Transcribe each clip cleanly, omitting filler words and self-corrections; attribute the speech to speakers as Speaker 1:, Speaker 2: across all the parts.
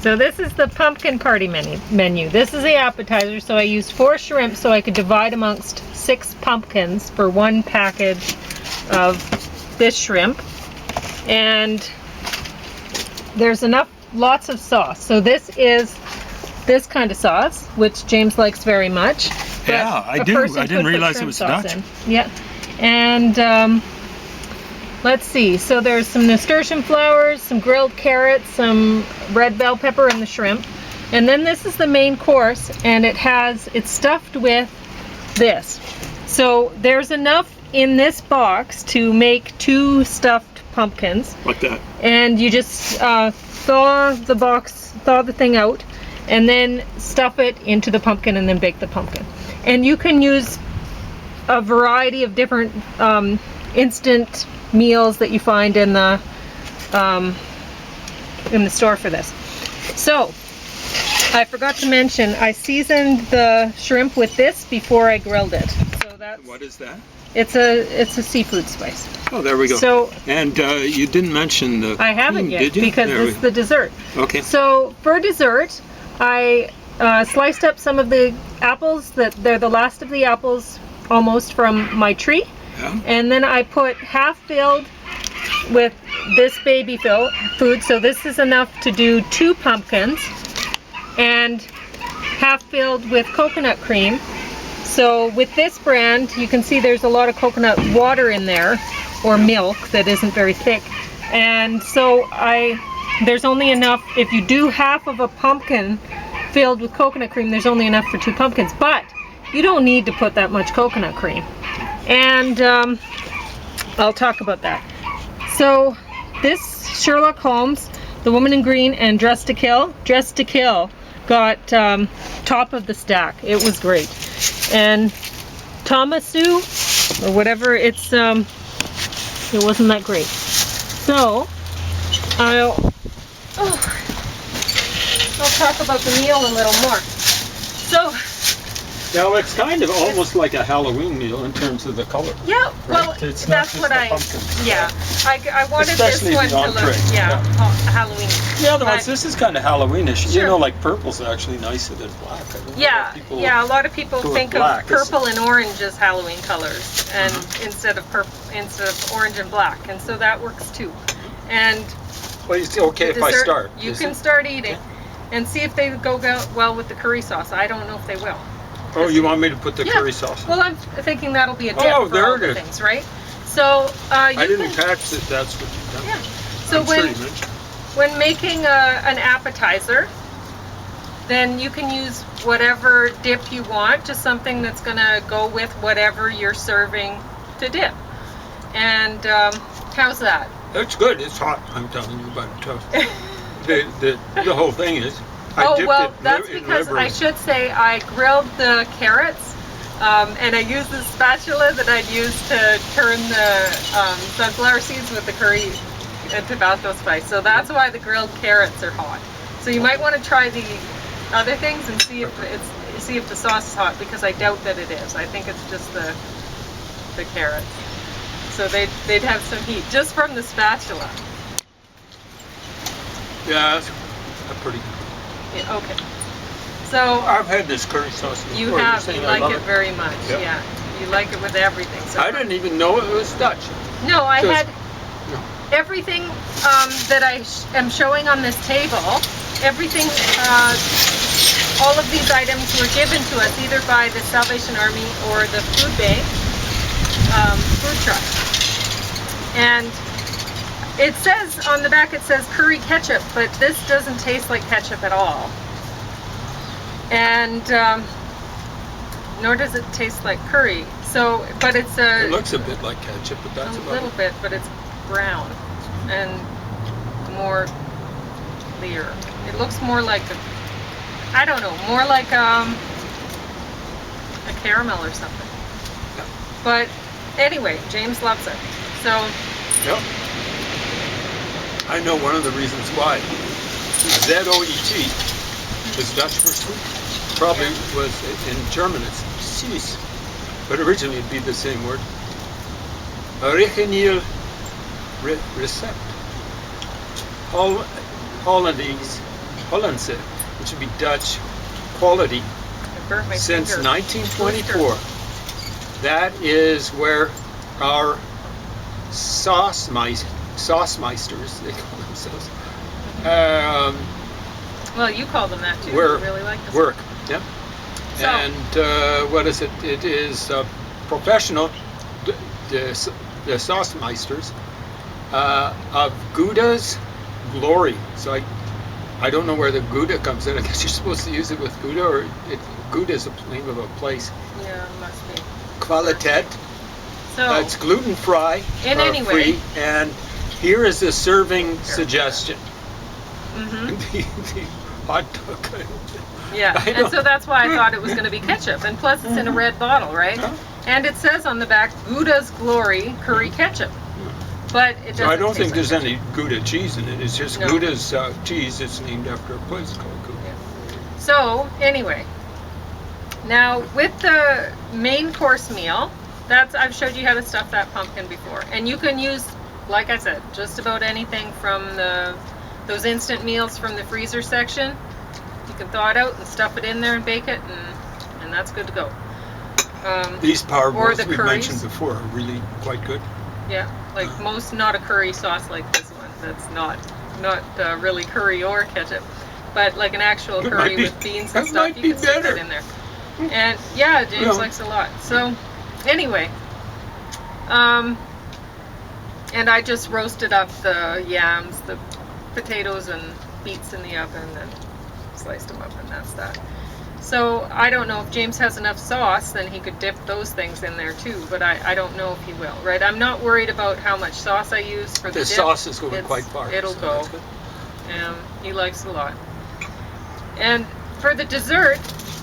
Speaker 1: So this is the pumpkin party menu. This is the appetizer, so I used 4 shrimp so I could divide amongst 6 pumpkins for 1 package of this shrimp. And there's lots of sauce. So this is this kind of sauce, which James likes very much.
Speaker 2: Yeah, I do. I didn't realize it was Dutch.
Speaker 1: Yeah. And let's see. So there's some nasturtium flowers, some grilled carrots, some red bell pepper, and the shrimp. And then this is the main course, and it's stuffed with this. So there's enough in this box to make 2 stuffed pumpkins.
Speaker 2: Like that.
Speaker 1: And you just thaw the thing out, and then stuff it into the pumpkin and then bake the pumpkin. And you can use a variety of different instant meals that you find in the store for this. So I forgot to mention, I seasoned the shrimp with this before I grilled it. So that's,
Speaker 2: what is that?
Speaker 1: It's a seafood spice.
Speaker 2: Oh, there we go.
Speaker 1: So,
Speaker 2: and you didn't mention the
Speaker 1: I haven't yet,
Speaker 2: did you?
Speaker 1: because
Speaker 2: there
Speaker 1: this is the dessert.
Speaker 2: Okay.
Speaker 1: So for dessert, I sliced up some of the apples. They're the last of the apples almost from my tree.
Speaker 2: Yeah.
Speaker 1: And then I put half filled with this baby food. So this is enough to do 2 pumpkins, and half filled with coconut cream. So with this brand, you can see there's a lot of coconut water in there, or milk that isn't very thick. And so there's only enough, if you do half of a pumpkin filled with coconut cream, there's only enough for 2 pumpkins. But you don't need to put that much coconut cream. And I'll talk about that. So this Sherlock Holmes, The Woman in Green, and Dressed to Kill got top of the stack. It was great. And Tommasu, or whatever, it wasn't that great. So I'll talk about the meal a little more. So
Speaker 2: now it's kind of almost like a Halloween meal in terms of the color.
Speaker 1: Yeah, well,
Speaker 2: right? It's
Speaker 1: that's what I wanted
Speaker 2: especially
Speaker 1: this one to look, Halloween.
Speaker 2: The other ones, this is kind of Halloweenish.
Speaker 1: Sure.
Speaker 2: You know, like purple's actually nicer than black.
Speaker 1: Yeah, a lot of people think of purple and orange as Halloween colors, and instead of orange and black, and so that works too. And
Speaker 2: well, it's okay if I start.
Speaker 1: You can start eating, and see if they go well with the curry sauce. I don't know if they will.
Speaker 2: Oh, you want me to put the curry sauce in?
Speaker 1: Well, I'm thinking that'll be a dip for all the things, right? So
Speaker 2: I didn't catch that that's what you've done.
Speaker 1: Yeah. So when making an appetizer, then you can use whatever dip you want, just something that's going to go with whatever you're serving to dip. And how's that?
Speaker 2: That's good. It's hot. I'm telling you about it. The whole thing is.
Speaker 1: That's because I should say I grilled the carrots, and I used the spatula that I'd use to turn the sunflower seeds with the curry and Tabasco spice. So that's why the grilled carrots are hot. So you might want to try the other things and see if the sauce is hot, because I doubt that it is. I think it's just the carrots. So they'd have some heat just from the spatula.
Speaker 2: Yeah, that's pretty good.
Speaker 1: Yeah, okay. So
Speaker 2: I've had this curry sauce before.
Speaker 1: You have. You like it very much.
Speaker 2: Yep.
Speaker 1: Yeah. You like it with everything. So
Speaker 2: I didn't even know it was Dutch.
Speaker 1: No, I had everything that I am showing on this table. Everything, all of these items were given to us either by the Salvation Army or the food bank food truck. And it says on the back, it says curry ketchup, but this doesn't taste like ketchup at all. And nor does it taste like curry. So, but it
Speaker 2: looks a bit like ketchup, but that's about it. A little
Speaker 1: bit, but it's brown and more clear. It looks more like I don't know, more like a caramel or something.
Speaker 2: Yeah.
Speaker 1: But anyway, James loves it. So.
Speaker 2: Yep. I know one of the reasons why. Z-O-E-T is Dutch for sweet. Probably was in German it's süß, but originally it'd be the same word. Origineel recept. Hollandaise Hollandse, which would be Dutch quality,
Speaker 1: I burnt my
Speaker 2: since
Speaker 1: finger.
Speaker 2: 1924. That is where our saucemeisters, they call themselves,
Speaker 1: Well, you call them that too.
Speaker 2: Where-
Speaker 1: You really like this.
Speaker 2: work. Yeah.
Speaker 1: So-
Speaker 2: And what is it? It is professional, the saucemeisters of Gouda's Glory. So I don't know where the Gouda comes in. I guess you're supposed to use it with Gouda, or Gouda is the name of a place.
Speaker 1: Yeah, must be.
Speaker 2: Qualitet.
Speaker 1: So,
Speaker 2: It's gluten-free.
Speaker 1: In any way.
Speaker 2: Free, and here is a serving suggestion.
Speaker 1: mhm.
Speaker 2: The hot dog.
Speaker 1: Yeah,
Speaker 2: I
Speaker 1: and
Speaker 2: don't-
Speaker 1: so that's why I thought it was going to be ketchup. And plus, it's in a red bottle, right?
Speaker 2: Huh?
Speaker 1: And it says on the back, Gouda's Glory Curry Ketchup. But it doesn't
Speaker 2: So I don't
Speaker 1: taste
Speaker 2: think
Speaker 1: like
Speaker 2: there's
Speaker 1: ketchup.
Speaker 2: any Gouda cheese in it. It's just
Speaker 1: No.
Speaker 2: Gouda's cheese. It's named after a place called Gouda.
Speaker 1: So, anyway, now with the main course meal, I've showed you how to stuff that pumpkin before. And you can use, like I said, just about anything from those instant meals from the freezer section. You can thaw it out and stuff it in there and bake it, and that's good to go.
Speaker 2: These power
Speaker 1: Or
Speaker 2: bowls
Speaker 1: the
Speaker 2: we
Speaker 1: curries.
Speaker 2: mentioned before are really quite good.
Speaker 1: Yeah, like not a curry sauce like this one. That's not really curry or ketchup, but like an actual
Speaker 2: It
Speaker 1: curry
Speaker 2: might be-
Speaker 1: with beans
Speaker 2: that
Speaker 1: and stuff.
Speaker 2: might
Speaker 1: You
Speaker 2: be
Speaker 1: can stick
Speaker 2: better.
Speaker 1: that in there. And yeah, James
Speaker 2: Yeah.
Speaker 1: likes a lot. So anyway, and I just roasted up the yams, the potatoes and beets in the oven, and sliced them up, and that's that. So I don't know if James has enough sauce, then he could dip those things in there too, but I don't know if he will, right? I'm not worried about how much sauce I use for the
Speaker 2: The
Speaker 1: dip.
Speaker 2: sauce is going
Speaker 1: It's-
Speaker 2: quite far.
Speaker 1: It'll
Speaker 2: so
Speaker 1: go.
Speaker 2: that's good.
Speaker 1: He likes it a lot. And for the dessert,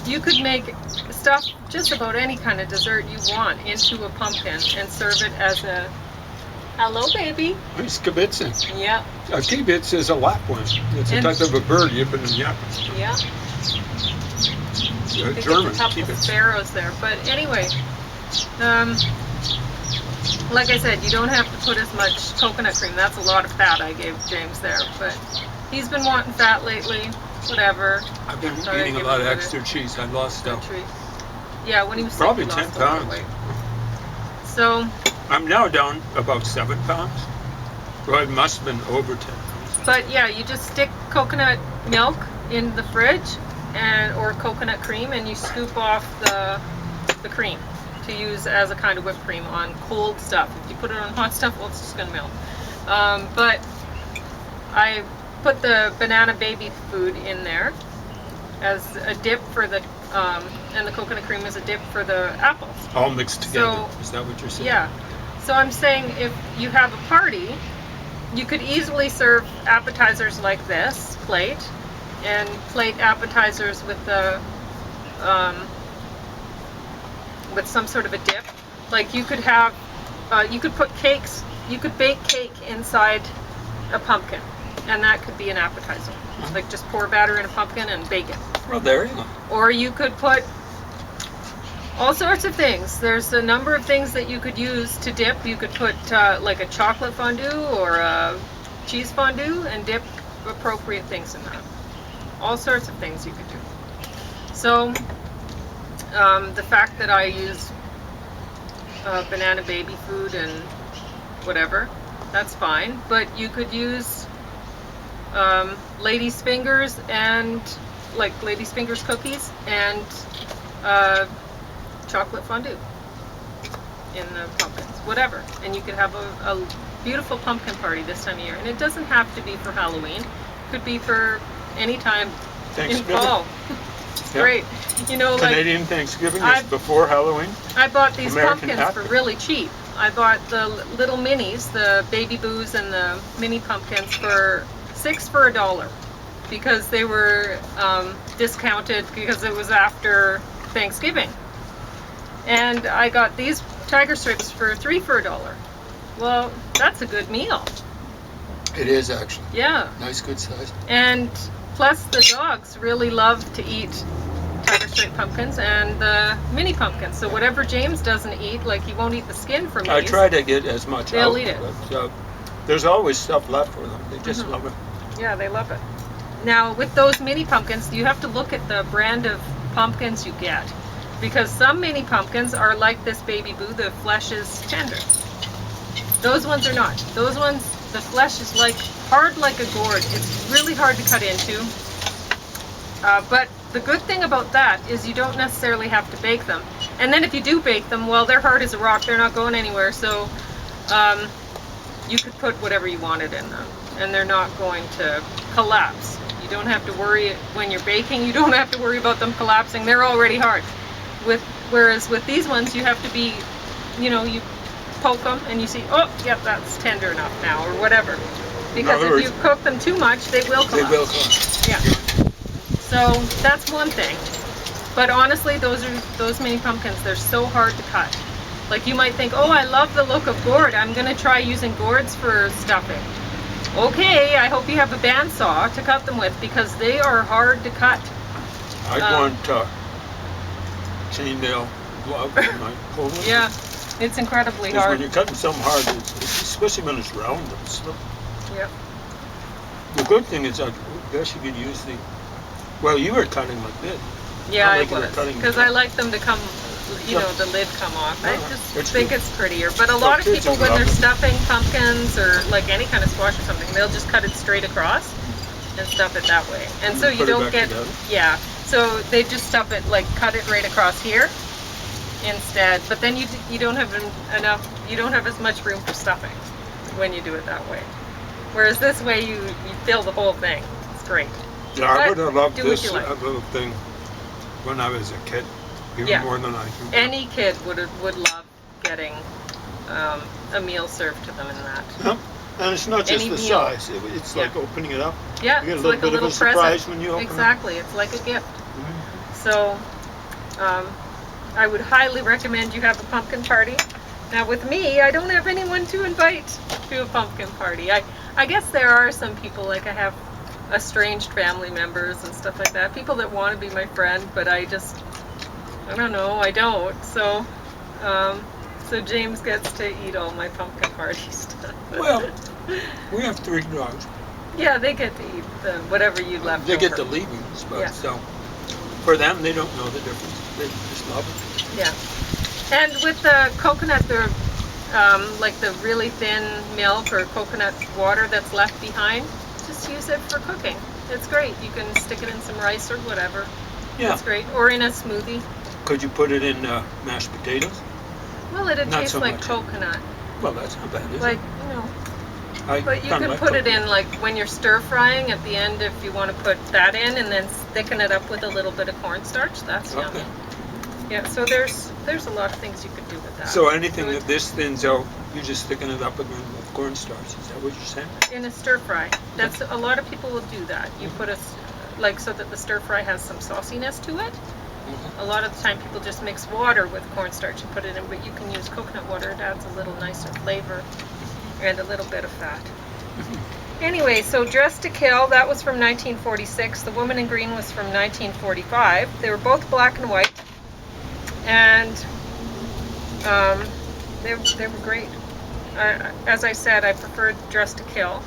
Speaker 1: you could make stuff, just about any kind of dessert you want, into a pumpkin and serve it as a, hello baby.
Speaker 2: It's kibitzen.
Speaker 1: Yeah,
Speaker 2: A kibitz is a lapwing. It's a
Speaker 1: And-
Speaker 2: type of a bird. You've been in
Speaker 1: yeah. I think
Speaker 2: German
Speaker 1: it's a couple
Speaker 2: kibitz.
Speaker 1: sparrows there. But anyway, like I said, you don't have to put as much coconut cream. That's a lot of fat I gave James there. But he's been wanting fat lately. Whatever.
Speaker 2: I've been
Speaker 1: Thought I'd
Speaker 2: eating a
Speaker 1: give
Speaker 2: lot
Speaker 1: him
Speaker 2: of
Speaker 1: a
Speaker 2: extra cheese. I lost
Speaker 1: good treat. Yeah, when he was sick,
Speaker 2: Probably
Speaker 1: he lost
Speaker 2: 10
Speaker 1: a lot of
Speaker 2: pounds.
Speaker 1: weight. So,
Speaker 2: I'm now down about 7 pounds. Well, it must have been over 10 pounds.
Speaker 1: but yeah, you just stick coconut milk in the fridge, or coconut cream, and you scoop off the cream to use as a kind of whipped cream on cold stuff. If you put it on hot stuff, well, it's just gonna melt. But I put the banana baby food in there as a dip for the, and the coconut cream as a dip for the apples.
Speaker 2: All mixed together.
Speaker 1: So-
Speaker 2: Is that what you're saying?
Speaker 1: Yeah. So I'm saying if you have a party, you could easily serve appetizers like this plate, and plate appetizers with the with some sort of a dip. Like you could have, you could put cakes, you could bake cake inside a pumpkin, and that could be an appetizer. Like just pour batter in a pumpkin and bake it.
Speaker 2: Well, there you go.
Speaker 1: Or you could put all sorts of things. There's a number of things that you could use to dip. You could put like a chocolate fondue or a cheese fondue and dip appropriate things in that. All sorts of things you could do. So the fact that I use banana baby food and whatever, that's fine. But you could use lady's fingers and like lady's fingers cookies and chocolate fondue in the pumpkins, whatever. And you could have a beautiful pumpkin party this time of year. And it doesn't have to be for Halloween. It could be for any time in
Speaker 2: Thanksgiving.
Speaker 1: fall. It's
Speaker 2: Yeah.
Speaker 1: great. You know, like
Speaker 2: Canadian Thanksgiving
Speaker 1: I-
Speaker 2: is before Halloween.
Speaker 1: I bought these
Speaker 2: American
Speaker 1: pumpkins
Speaker 2: after.
Speaker 1: for really cheap. I bought the little minis, the baby boos and the mini pumpkins for $6 for $1 because they were discounted because it was after Thanksgiving. And I got these tiger strips for $3 for $1. Well, that's a good meal.
Speaker 2: It is actually.
Speaker 1: Yeah.
Speaker 2: Nice, good size.
Speaker 1: And plus the dogs really love to eat tiger stripe pumpkins and the mini pumpkins. So whatever James doesn't eat, like he won't eat the skin for
Speaker 2: I
Speaker 1: minis.
Speaker 2: try to get as much
Speaker 1: They'll
Speaker 2: out,
Speaker 1: eat it.
Speaker 2: but there's always stuff left for them. They just
Speaker 1: Mhm.
Speaker 2: love it.
Speaker 1: Yeah, they love it. Now with those mini pumpkins, you have to look at the brand of pumpkins you get, because some mini pumpkins are like this Baby Boo, the flesh is tender. Those ones are not. Those ones, the flesh is like hard like a gourd. It's really hard to cut into. But the good thing about that is you don't necessarily have to bake them. And then if you do bake them, well, they're hard as a rock. They're not going anywhere. So you could put whatever you wanted in them, and they're not going to collapse. You don't have to worry when you're baking. You don't have to worry about them collapsing. They're already hard. Whereas with these ones, you have to be, you poke them and you see, oh, yep, that's tender enough now, or whatever. Because if you cook them too much, they will collapse.
Speaker 2: They will collapse.
Speaker 1: Yeah. So that's one thing. But honestly, those mini pumpkins, they're so hard to cut. Like you might think, oh, I love the look of gourd. I'm going to try using gourds for stuffing. Okay, I hope you have a bandsaw to cut them with, because they are hard to cut.
Speaker 2: I want chainmail glove in my Poland.
Speaker 1: Yeah, it's incredibly hard.
Speaker 2: When you're cutting something hard, especially when it's round and slip.
Speaker 1: Yep.
Speaker 2: The good thing is, I guess you could use the. Well, you were cutting like this.
Speaker 1: Yeah, I
Speaker 2: like
Speaker 1: was, because I like them to come, the lid come off. I just think it's prettier. But a lot of people, when they're stuffing pumpkins or like any kind of squash or something, they'll just cut it straight across and stuff it that way. And so you don't get, so they just stuff it, like cut it right across here instead. But then you don't have enough, you don't have as much room for stuffing when you do it that way. Whereas this way you fill the whole thing. It's great.
Speaker 2: Yeah, I would have loved this little thing when I was a kid, even more than I do.
Speaker 1: Any kid would love getting a meal served to them in that.
Speaker 2: Yep. And it's not just the size, it's like opening it up.
Speaker 1: Yeah,
Speaker 2: you get
Speaker 1: it's
Speaker 2: a little
Speaker 1: like
Speaker 2: bit
Speaker 1: a little
Speaker 2: of a surprise
Speaker 1: present.
Speaker 2: when you open
Speaker 1: Exactly, it's like a gift. So I would highly recommend you have a pumpkin party. Now with me, I don't have anyone to invite to a pumpkin party. I guess there are some people, like I have estranged family members and stuff like that, people that want to be my friend, but I don't know, I don't. So so James gets to eat all my pumpkin party stuff.
Speaker 2: Well, we have 3 dogs.
Speaker 1: Yeah, they get to eat whatever you left
Speaker 2: They
Speaker 1: over.
Speaker 2: get the leavings, but so for them, they don't know the difference. They just love it.
Speaker 1: Yeah. And with the coconut, like the really thin milk or coconut water that's left behind, just use it for cooking. It's great. You can stick it in some rice or whatever.
Speaker 2: Yeah.
Speaker 1: It's great. Or in a smoothie.
Speaker 2: Could you put it in mashed potatoes?
Speaker 1: Well, it'd
Speaker 2: Not
Speaker 1: taste
Speaker 2: so
Speaker 1: like
Speaker 2: much.
Speaker 1: coconut.
Speaker 2: Well, that's not bad, is
Speaker 1: Like,
Speaker 2: it?
Speaker 1: but you can put it in, like, when you're stir frying at the end, if you want to put that in and then thicken it up with a little bit of cornstarch. That's yummy. Yeah, so there's a lot of things you could do with that.
Speaker 2: So anything that this thins out, you just thicken it up again with cornstarch. Is that what you're saying?
Speaker 1: In a stir fry. That's a lot of people will do that. You put so that the stir fry has some sauciness to it. A lot of the time people just mix water with cornstarch and put it in, but you can use coconut water. It adds a little nicer flavor and a little bit of fat. Anyway, so Dressed to Kill, that was from 1946. The Woman in Green was from 1945. They were both black and white, and they were great. As I said, I preferred Dressed to Kill.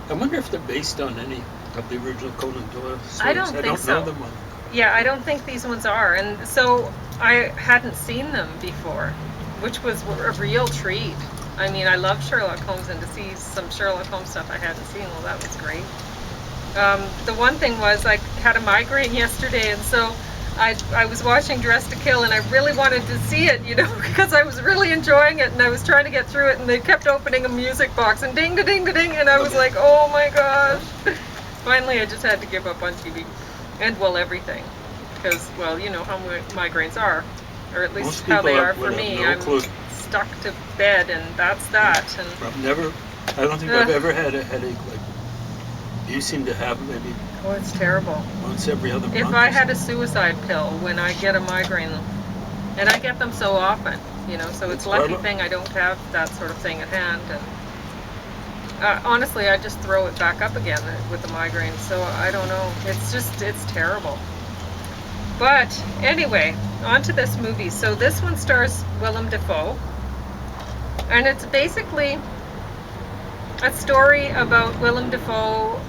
Speaker 2: I wonder if they're based on any of the original Conan Doyle stories.
Speaker 1: I don't think so.
Speaker 2: know them well.
Speaker 1: Yeah, I don't think these ones are, and so I hadn't seen them before, which was a real treat. I mean, I love Sherlock Holmes, and to see some Sherlock Holmes stuff I hadn't seen, well, that was great. The one thing was I had a migraine yesterday, and so I was watching Dressed to Kill, and I really wanted to see it, because I was really enjoying it, and I was trying to get through it, and they kept opening a music box, and ding, da, ding, da, ding, and I was like, oh my gosh. Finally, I just had to give up on TV. And, well, everything. Because, well, you know how migraines are. Or at least how they are for me. I'm stuck to bed, and that's that. And
Speaker 2: I don't think I've ever had a headache like you seem to have, maybe.
Speaker 1: Oh, it's terrible.
Speaker 2: Once every other month.
Speaker 1: If I had a suicide pill when I get a migraine, and I get them so often, so it's a lucky thing I don't have that sort of thing at hand. And honestly, I just throw it back up again with the migraine, so I don't know. It's terrible. But anyway, on to this movie. So this one stars Willem Dafoe, and it's basically a story about Willem Dafoe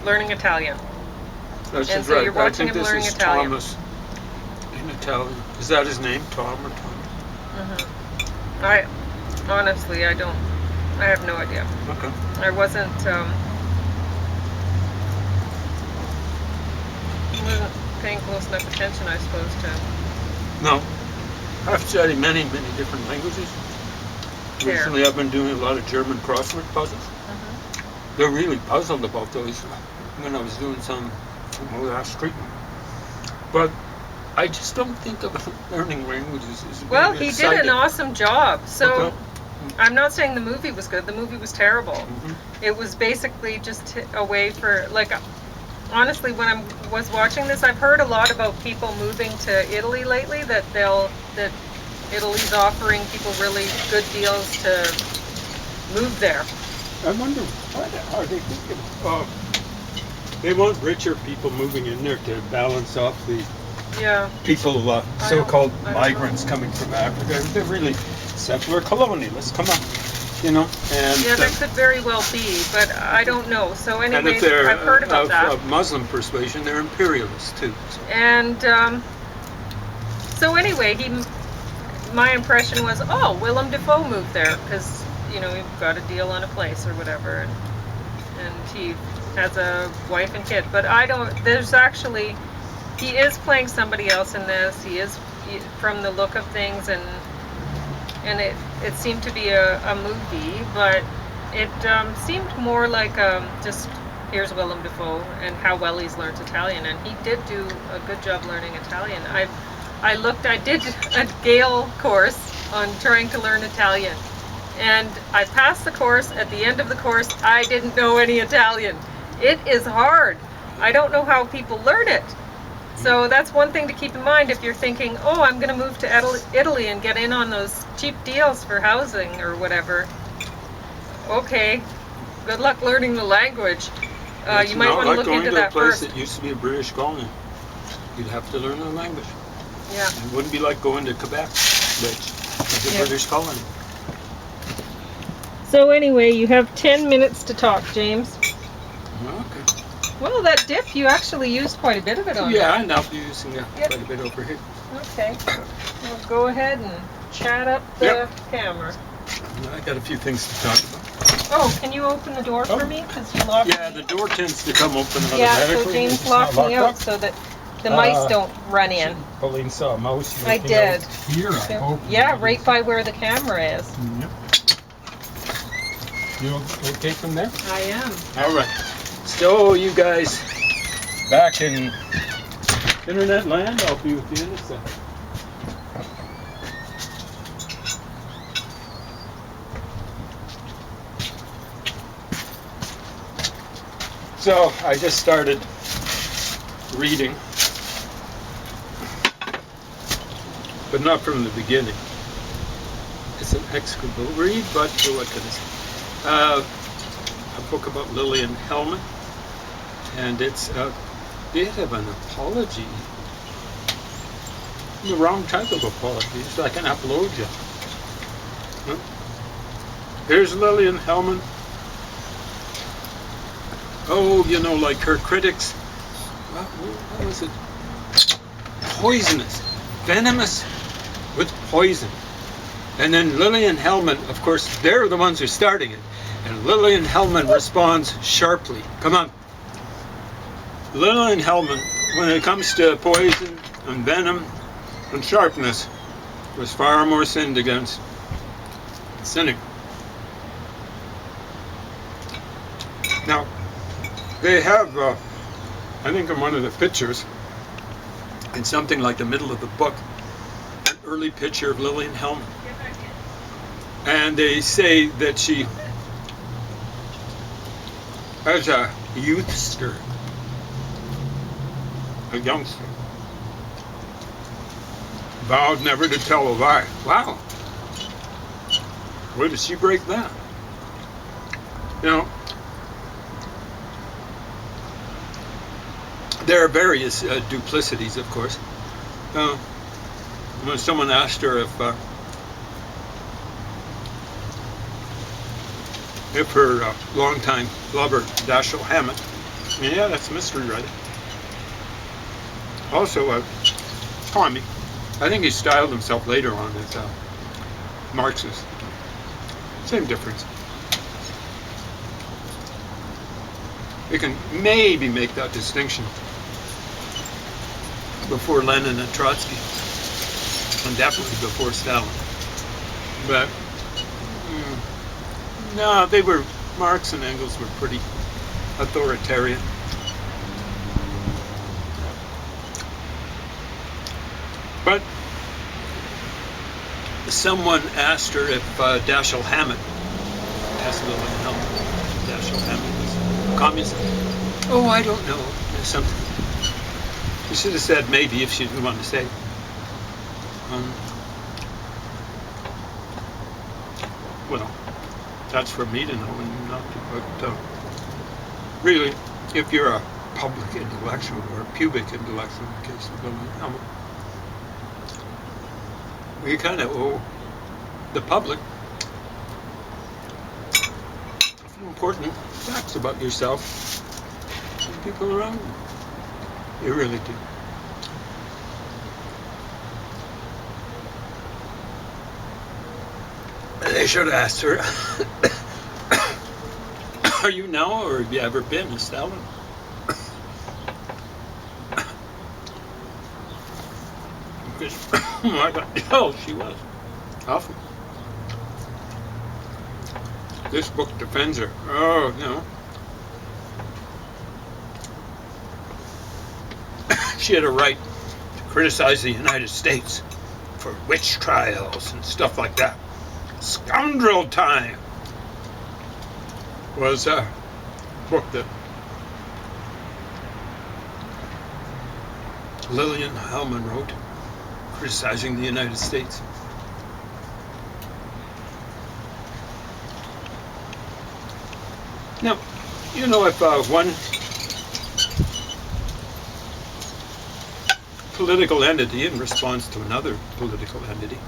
Speaker 1: learning Italian.
Speaker 2: That's
Speaker 1: And
Speaker 2: just
Speaker 1: so
Speaker 2: right.
Speaker 1: you're watching
Speaker 2: I think
Speaker 1: him
Speaker 2: this
Speaker 1: learning
Speaker 2: is
Speaker 1: Italian.
Speaker 2: Thomas in Italian. Is that his name, Tom or Tom?
Speaker 1: I honestly, I have no idea.
Speaker 2: Okay.
Speaker 1: I wasn't paying close enough attention, I suppose, to
Speaker 2: No. I've studied many, many different languages.
Speaker 1: care.
Speaker 2: Recently, I've been doing a lot of German crossword puzzles. They're really puzzled about those when I was doing some last treatment. But I just don't think of learning languages as
Speaker 1: Well,
Speaker 2: being
Speaker 1: he
Speaker 2: exciting.
Speaker 1: did an awesome job. So
Speaker 2: Okay.
Speaker 1: I'm not saying the movie was good. The movie was terrible. It was basically just a way for, like, honestly, when I was watching this, I've heard a lot about people moving to Italy lately, that Italy's offering people really good deals to move there.
Speaker 2: I wonder what are they thinking? They want richer people moving in there to balance off the
Speaker 1: Yeah.
Speaker 2: people,
Speaker 1: I
Speaker 2: so-called
Speaker 1: don't know.
Speaker 2: migrants coming from Africa. They're really settler colonialists. Come on, And
Speaker 1: Yeah, that could very well be, but I don't know. So
Speaker 2: and
Speaker 1: anyway,
Speaker 2: if they're
Speaker 1: I've heard about that.
Speaker 2: of Muslim persuasion, they're imperialists too. So.
Speaker 1: And so anyway, my impression was, oh, Willem Dafoe moved there because he got a deal on a place or whatever, and he has a wife and kid. But I don't. There's actually, he is playing somebody else in this. He is from the look of things, and it seemed to be a movie, but it seemed more like just here's Willem Dafoe and how well he's learned Italian, and he did do a good job learning Italian. I did a Gale course on trying to learn Italian, and I passed the course. At the end of the course, I didn't know any Italian. It is hard. I don't know how people learn it. So that's one thing to keep in mind if you're thinking, oh, I'm going to move to Italy and get in on those cheap deals for housing or whatever. Okay, good luck learning the language. You might want to look into that
Speaker 2: going to a place
Speaker 1: first.
Speaker 2: that used to be a British colony. You'd have to learn the language.
Speaker 1: Yeah.
Speaker 2: It wouldn't be like going to Quebec, which is a British colony.
Speaker 1: So anyway, you have 10 minutes to talk, James.
Speaker 2: Okay.
Speaker 1: Well, that dip, you actually used quite a bit of it on
Speaker 2: Yeah, and I'll be using quite a bit over here.
Speaker 1: Okay. We'll go ahead and chat up the camera.
Speaker 2: I got a few things to talk about.
Speaker 1: Oh, can you open the door for me? Because you locked
Speaker 2: Yeah, the door tends to come open automatically.
Speaker 1: Yeah, so James
Speaker 2: It's
Speaker 1: locked
Speaker 2: not
Speaker 1: me
Speaker 2: locked
Speaker 1: out
Speaker 2: up.
Speaker 1: so that the mice don't run in.
Speaker 2: Pauline saw a mouse.
Speaker 1: I did.
Speaker 2: Here, I hope.
Speaker 1: Yeah, right by where the camera is.
Speaker 2: Yep. You okay from there?
Speaker 1: I am.
Speaker 2: All right. So you guys back in internet land? I'll be with you in a second. So I just started reading, but not from the beginning. It's an execrable read, but what can I say? A book about Lillian Hellman, and it's a bit of an apology. The wrong type of apology. It's like an apologia. Here's Lillian Hellman. Oh, like her critics. What was it? Poisonous. Venomous with poison. And then Lillian Hellman, of course, they're the ones who are starting it. And Lillian Hellman responds sharply. Come on. Lillian Hellman, when it comes to poison and venom and sharpness, was far more sinned against. Sinning. Now, they have, I think in one of the pictures, in something like the middle of the book, an early picture of Lillian Hellman. And they say that she, as a youthster, a youngster, vowed never to tell a lie. Wow. Where did she break that? There are various duplicities, of course. When someone asked her if her longtime lover, Dashiell Hammett, Yeah, that's mystery writing. Also, commie. I think he styled himself later on as Marxist. Same difference. We can maybe make that distinction before Lenin and Trotsky, and definitely before Stalin. But no, Marx and Engels were pretty authoritarian. But someone asked her if Dashiell Hammett, Dashiell Hammett was communist. Oh, I don't know. Something. She should have said maybe if she didn't want to say. Well, that's for me to know and not to. But really, if you're a public intellectual or a pubic intellectual, in the case of William Hammett, you kind of owe the public a few important facts about yourself and people around you. You really do. They should have asked her, are you now or have you ever been a Stalin? I got told she was. Often. This book defends her. Oh, no. She had a right to criticize the United States for witch trials and stuff like that. Scoundrel Time was a book that Lillian Hellman wrote, criticizing the United States. Now, you know, if one political entity in response to another political entity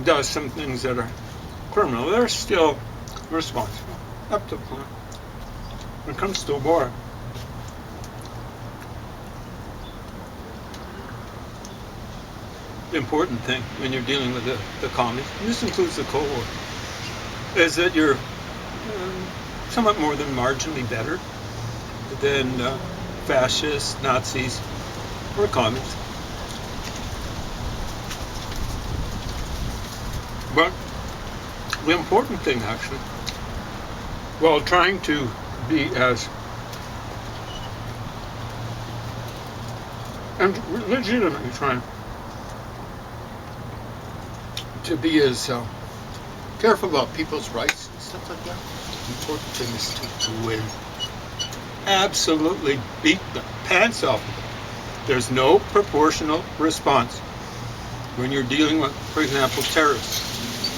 Speaker 2: does some things that are criminal, they're still responsible up to the point. When it comes to war, the important thing when you're dealing with the commies, and this includes the Cold War, is that you're somewhat more than marginally better than fascists, Nazis, or commies. But the important thing, actually, while trying to be as and legitimately trying to be as careful about people's rights and stuff like that, the important thing is to win. Absolutely beat the pants off of them. There's no proportional response when you're dealing with, for example, terrorists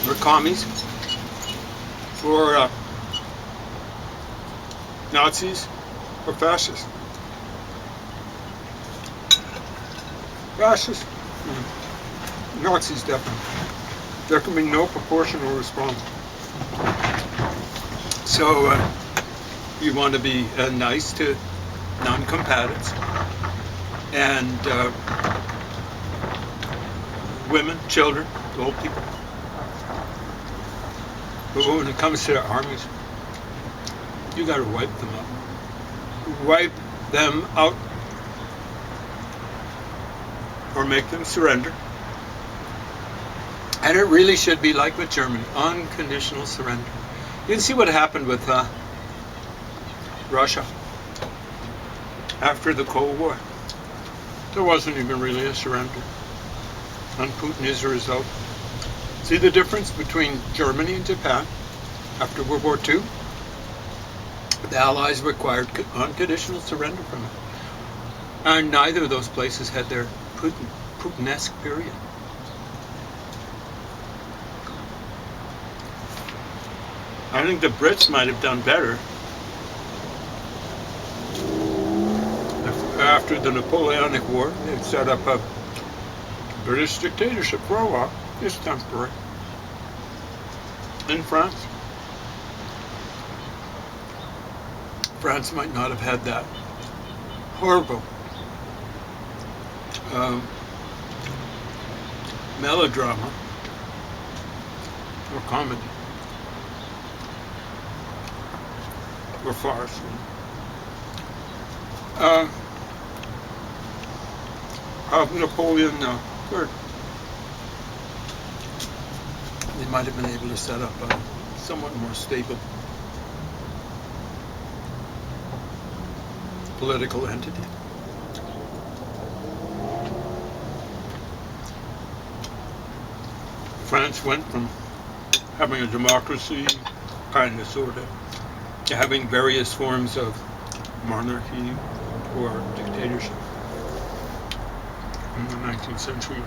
Speaker 2: or commies or Nazis or fascists. Fascists, Nazis definitely. There can be no proportional response. So you want to be nice to non-combatants and women, children, old people. But when it comes to their armies, you got to wipe them out. Wipe them out or make them surrender. And it really should be like with Germany, unconditional surrender. You can see what happened with Russia after the Cold War. There wasn't even really a surrender. And Putin is a result. See the difference between Germany and Japan after World War II? The Allies required unconditional surrender from them. And neither of those places had their Putin-esque period. I think the Brits might have done better if, after the Napoleonic War, they'd set up a British dictatorship for a while, just temporary, in France. France might not have had that horrible melodrama or comedy or farce. Of Napoleon III. They might have been able to set up a somewhat more stable political entity. France went from having a democracy, kind of, sort of, to having various forms of monarchy or dictatorship in the 19th century.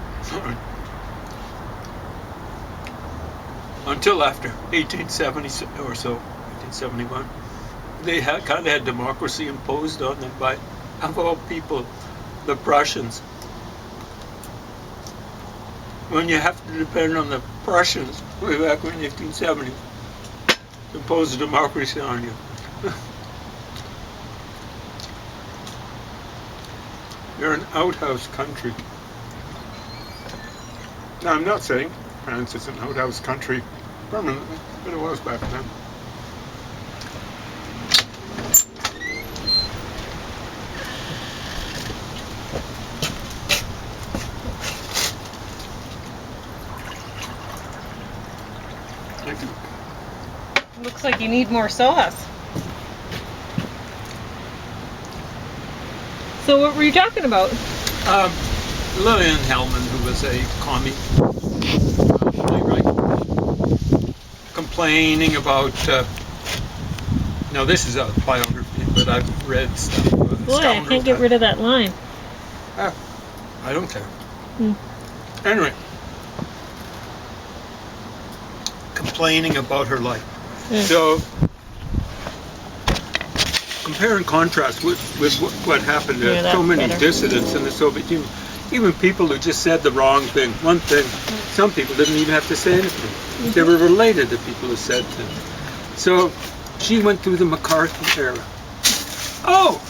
Speaker 2: Until after 1870 or so, 1871, they kind of had democracy imposed on them by, of all people, the Prussians. When you have to depend on the Prussians, way back in 1870, to impose a democracy on you. You're an outhouse country. Now, I'm not saying France is an outhouse country permanently, but it was back then. Thank you.
Speaker 1: Looks like you need more sauce. So what were you talking about?
Speaker 2: Lillian Hellman, who was a commie playwright, complaining about. Now this is a biography, but I've read stuff.
Speaker 1: Boy, I can't get rid of that line.
Speaker 2: I don't care.
Speaker 1: Mm.
Speaker 2: Anyway, complaining about her life.
Speaker 1: Mm.
Speaker 2: So compare and contrast with what happened to so many dissidents in the Soviet Union. Even people who just said the wrong thing, one thing, some people didn't even have to say anything. Mm-hmm. They were related to people who said things. So she went through the McCarthy era. Oh,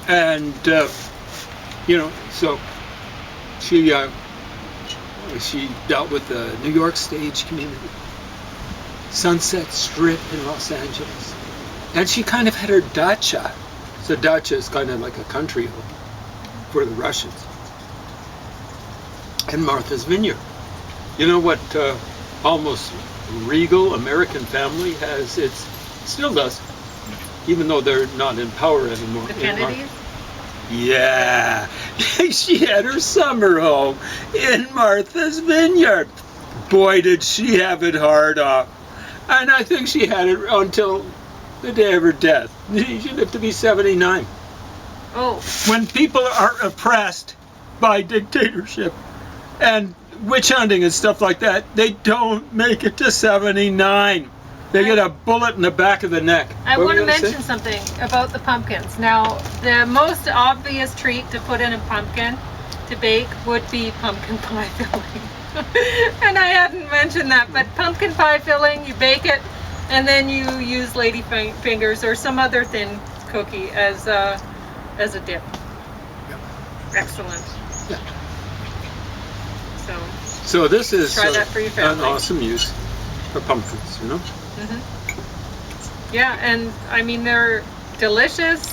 Speaker 2: and so she dealt with the New York stage community, Sunset Strip in Los Angeles. And she kind of had her dacha. So dacha is kind of like a country home for the Russians. And Martha's Vineyard. You know what almost regal American family has? It still does, even though they're not in power anymore.
Speaker 1: The Kennedys?
Speaker 2: Yeah. She had her summer home in Martha's Vineyard. Boy, did she have it hard off. And I think she had it until the day of her death. She lived to be 79.
Speaker 1: Oh.
Speaker 2: When people are oppressed by dictatorship and witch hunting and stuff like that, they don't make it to 79. They get a bullet in the back of the neck.
Speaker 1: I want to mention something about the pumpkins. Now, the most obvious treat to put in a pumpkin to bake would be pumpkin pie filling. And I hadn't mentioned that, but pumpkin pie filling, you bake it, and then you use lady fingers or some other thin cookie as a dip.
Speaker 2: Yep.
Speaker 1: Excellent.
Speaker 2: Yeah.
Speaker 1: So
Speaker 2: this is
Speaker 1: try that for your family.
Speaker 2: An awesome use for pumpkins,
Speaker 1: Mm-hmm. Yeah, and I mean they're delicious.